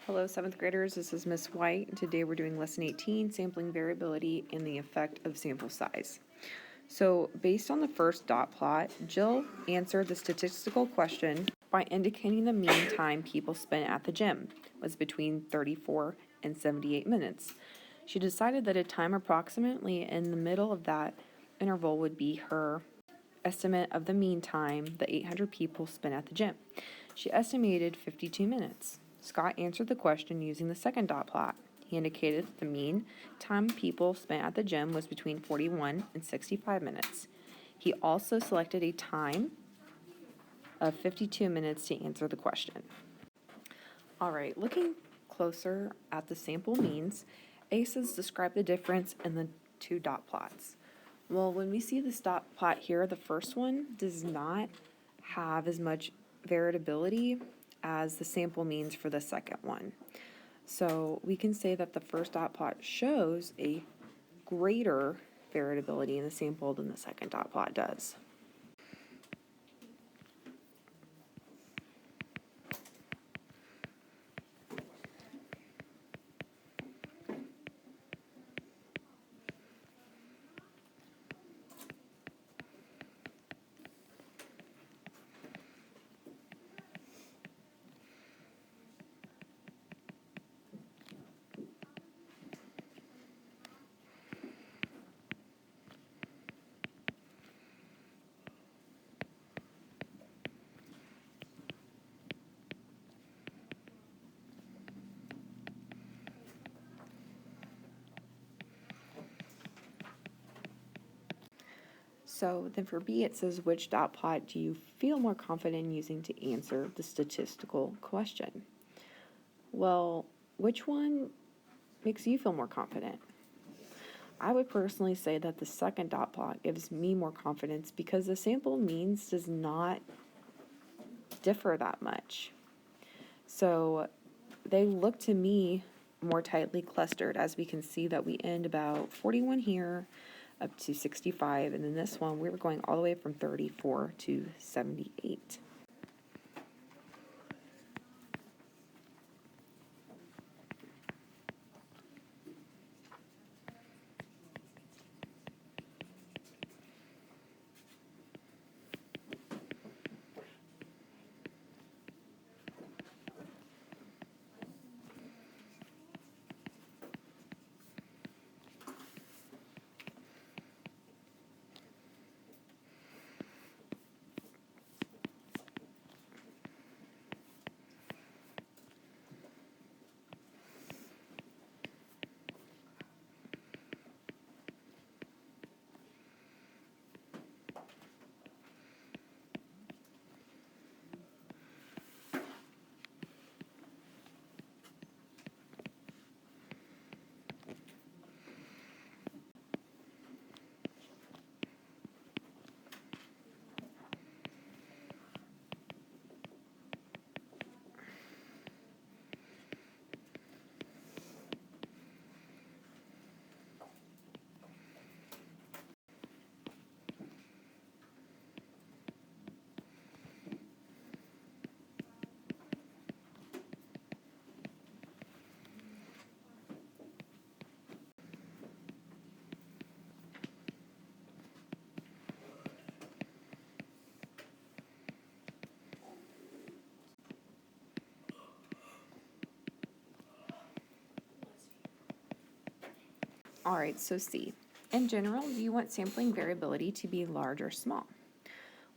Hello, 7th graders. This is Miss White, and today we're doing Lesson 18, Sampling Variability and the Effect of Sample Size. So, based on the first dot plot, Jill answered the statistical question by indicating the mean time people spent at the gym was between 34 and 78 minutes. She decided that a time approximately in the middle of that interval would be her estimate of the mean time the 800 people spent at the gym. She estimated 52 minutes. Scott answered the question using the second dot plot. He indicated that the mean time people spent at the gym was between 41 and 65 minutes. He also selected a time of 52 minutes to answer the question. All right, looking closer at the sample means, ACEs describe the difference in the two dot plots. Well, when we see this dot plot here, the first one does not have as much variability as the sample means for the second one. So we can say that the first dot plot shows a greater variability in the sample than the second dot plot does. So then for B, it says, which dot plot do you feel more confident in using to answer the statistical question? Well, which one makes you feel more confident? I would personally say that the second dot plot gives me more confidence because the sample means does not differ that much. So they look to me more tightly clustered, as we can see that we end about 41 here up to 65, and then this one we were going all the way from 34 to 78. All right, so C. In general, do you want sampling variability to be large or small?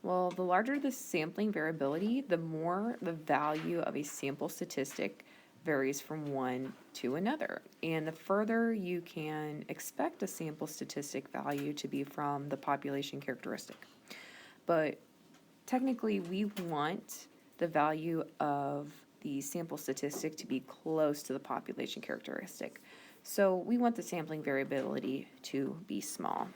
Well, the larger the sampling variability, the more the value of a sample statistic varies from one to another. And the further you can expect a sample statistic value to be from the population characteristic. But technically, we want the value of the sample statistic to be close to the population characteristic. So we want the sampling variability to be small.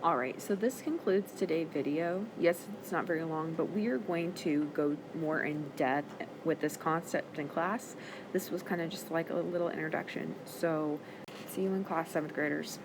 All right, so this concludes today's video. Yes, it's not very long, but we are going to go more in depth with this concept in class. This was kind of just like a little introduction. So see you in class, 7th graders.